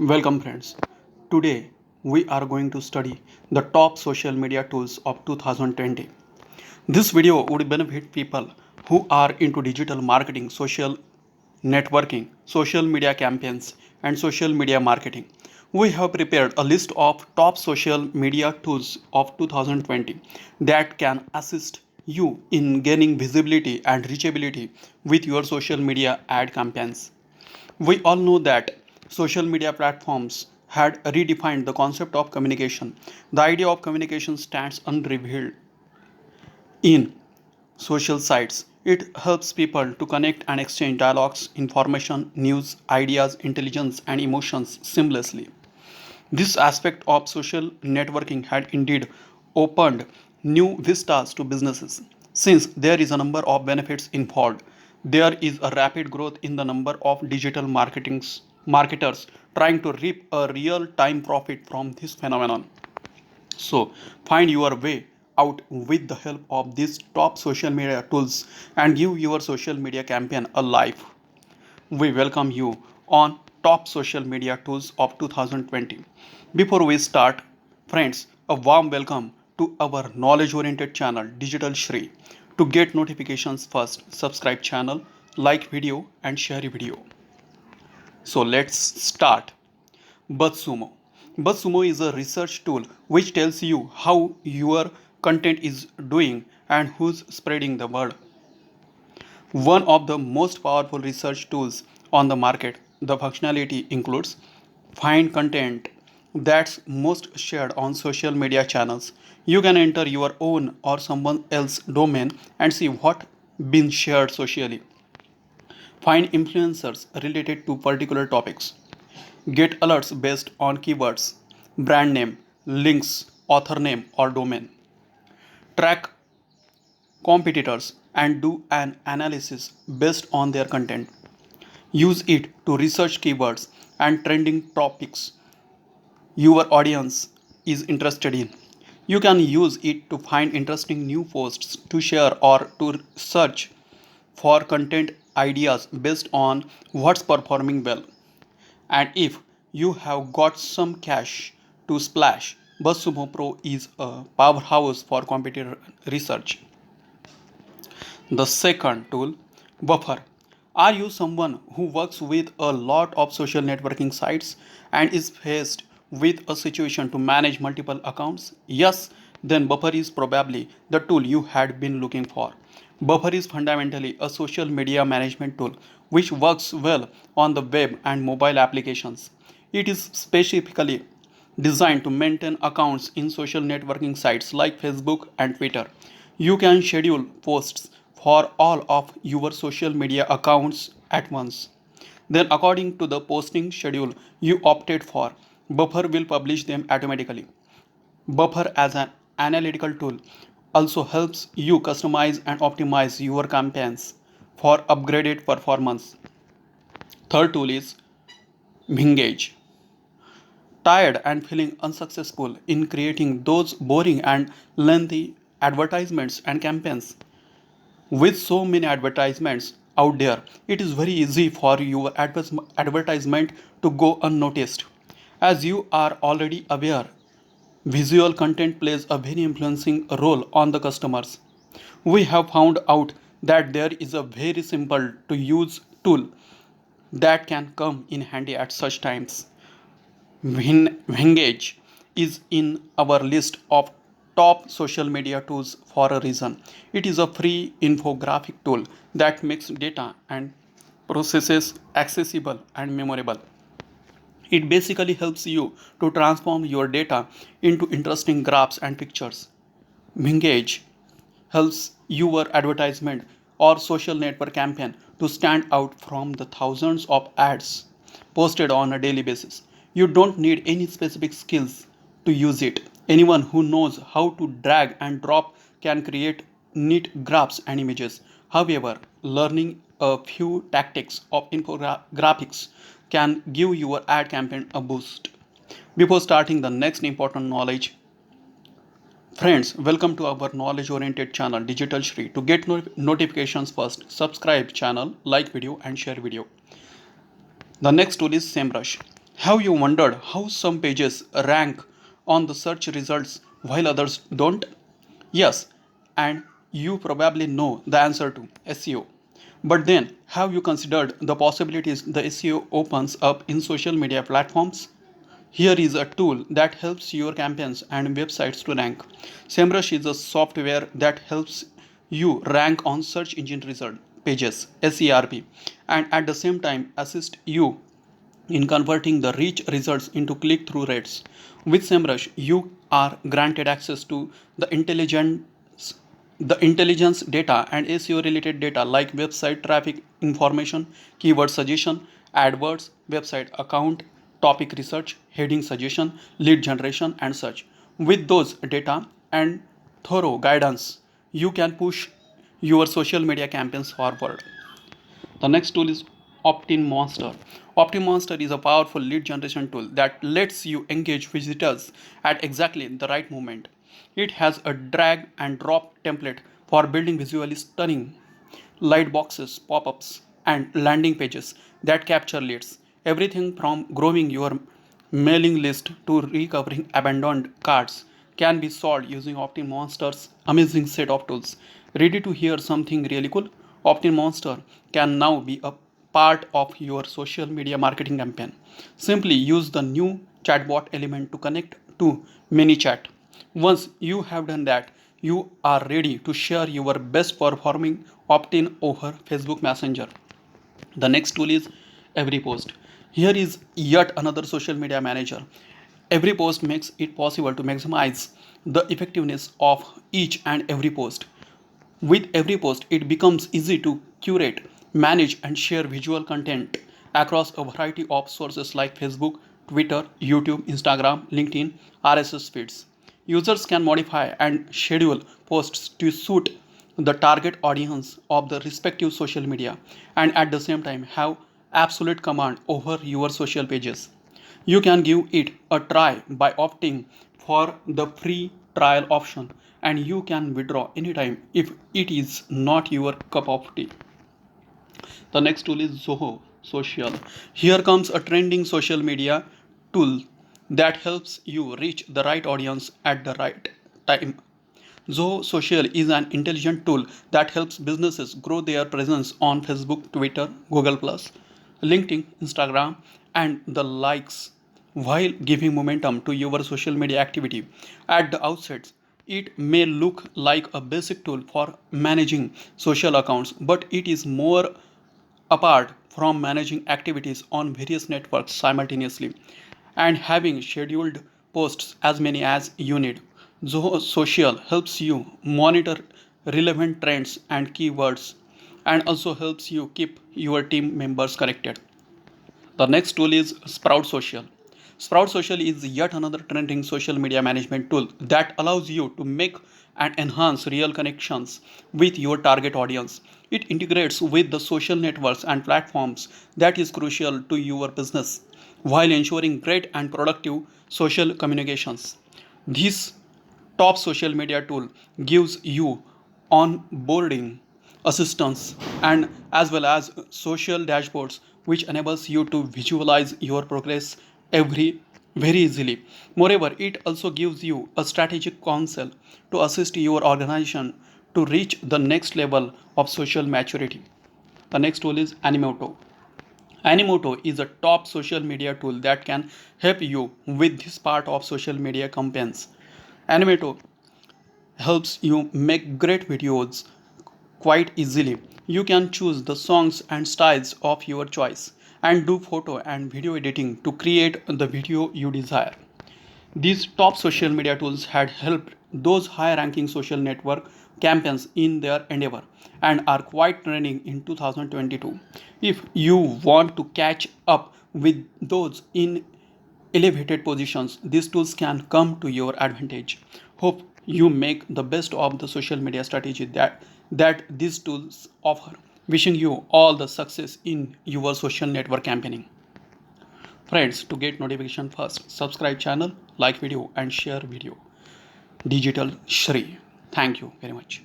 Welcome friends. Today we are going to study the top social media tools of 2020. This video would benefit people who are into digital marketing, social networking, social media campaigns and social media marketing. We have prepared a list of top social media tools of 2020 that can assist you in gaining visibility and reachability with your social media ad campaigns. We all know that social media platforms had redefined the concept of communication. The idea of communication stands unrevealed in social sites. It helps people to connect and exchange dialogues, information, news, ideas, intelligence, and emotions seamlessly. This aspect of social networking had indeed opened new vistas to businesses. Since there is a number of benefits involved, there is a rapid growth in the number of digital marketers trying to reap a real time profit from this phenomenon. So, find your way out with the help of these top social media tools and give your social media campaign a life. We welcome you on top social media tools of 2020. Before we start, friends, a warm welcome to our knowledge oriented channel Digital Shri. To get notifications first, subscribe channel, like video and share video. So let's start. BuzzSumo. BuzzSumo is a research tool which tells you how your content is doing and who's spreading the word. One of the most powerful research tools on the market, the functionality includes find content that's most shared on social media channels. You can enter your own or someone else's domain and see what been shared socially. Find influencers related to particular topics. Get alerts based on keywords, brand name, links, author name or domain. Track competitors and do an analysis based on their content. Use it to research keywords and trending topics your audience is interested in. You can use it to find interesting new posts to share or to search for content ideas based on what's performing well. And if you have got some cash to splash, BuzzSumo Pro is a powerhouse for competitor research. The second tool, Buffer. Are you someone who works with a lot of social networking sites and is faced with a situation to manage multiple accounts? Yes, then Buffer is probably the tool you had been looking for. Buffer is fundamentally a social media management tool which works well on the web and mobile applications. It is specifically designed to maintain accounts in social networking sites like Facebook and Twitter. You can schedule posts for all of your social media accounts at once. Then, according to the posting schedule you opted for, Buffer will publish them automatically. Buffer, as an analytical tool, also helps you customize and optimize your campaigns for upgraded performance. Third tool is Mingage. Tired and feeling unsuccessful in creating those boring and lengthy advertisements and campaigns? With so many advertisements out there, it is very easy for your advertisement to go unnoticed. As you are already aware, visual content plays a very influencing role on the customers. We have found out that there is a very simple to use tool that can come in handy at such times. Vengage is in our list of top social media tools for a reason. It is a free infographic tool that makes data and processes accessible and memorable. It basically helps you to transform your data into interesting graphs and pictures. Mingage helps your advertisement or social network campaign to stand out from the thousands of ads posted on a daily basis. You don't need any specific skills to use it. Anyone who knows how to drag and drop can create neat graphs and images. However, learning a few tactics of infographics can give your ad campaign a boost. Before starting the next important knowledge, friends, welcome to our knowledge oriented channel Digital Shri. To get notifications first, subscribe channel, like video and share video. The next tool is SEMrush. Have you wondered how some pages rank on the search results while others don't? Yes, and you probably know the answer to SEO. But then, have you considered the possibilities the SEO opens up in social media platforms? Here is a tool that helps your campaigns and websites to rank. SEMrush is a software that helps you rank on search engine result pages SERP and at the same time assist you in converting the rich results into click-through rates. With SEMrush, you are granted access to the intelligence data and SEO related data like website traffic information, keyword suggestion, AdWords, website account, topic research, heading suggestion, lead generation, and such. With those data and thorough guidance, you can push your social media campaigns forward. The next tool is OptinMonster. OptinMonster is a powerful lead generation tool that lets you engage visitors at exactly the right moment. It has a drag and drop template for building visually stunning light boxes, pop ups, and landing pages that capture leads. Everything from growing your mailing list to recovering abandoned cards can be solved using OptinMonster's amazing set of tools. Ready to hear something really cool? OptinMonster can now be a part of your social media marketing campaign. Simply use the new chatbot element to connect to ManyChat. Once you have done that, you are ready to share your best performing opt-in over Facebook Messenger. The next tool is EveryPost. Here is yet another social media manager. EveryPost makes it possible to maximize the effectiveness of each and every post. With every post, it becomes easy to curate, manage, and share visual content across a variety of sources like Facebook, Twitter, YouTube, Instagram, LinkedIn, RSS feeds. Users can modify and schedule posts to suit the target audience of the respective social media and at the same time have absolute command over your social pages. You can give it a try by opting for the free trial option and you can withdraw anytime if it is not your cup of tea. The next tool is Zoho Social. Here comes a trending social media tool that helps you reach the right audience at the right time. Zoho Social is an intelligent tool that helps businesses grow their presence on Facebook, Twitter, Google+, LinkedIn, Instagram, and the likes while giving momentum to your social media activity. At the outset, it may look like a basic tool for managing social accounts, but it is more apart from managing activities on various networks simultaneously and having scheduled posts as many as you need. Zoho Social helps you monitor relevant trends and keywords and also helps you keep your team members connected. The next tool is Sprout Social. Sprout Social is yet another trending social media management tool that allows you to make and enhance real connections with your target audience. It integrates with the social networks and platforms that is crucial to your business while ensuring great and productive social communications. This top social media tool gives you onboarding assistance and as well as social dashboards which enables you to visualize your progress every very easily. Moreover, it also gives you a strategic counsel to assist your organization to reach the next level of social maturity. The next tool is Animoto. Animoto is a top social media tool that can help you with this part of social media campaigns. Animoto helps you make great videos quite easily. You can choose the songs and styles of your choice and do photo and video editing to create the video you desire. These top social media tools had helped those high ranking social network campaigns in their endeavor and are quite trending in 2022. If you want to catch up with those in elevated positions, these tools can come to your advantage. Hope you make the best of the social media strategy that these tools offer. Wishing you all the success in your social network campaigning. Friends, to get notification first, subscribe channel, like video and share video. Digital Shri. Thank you very much.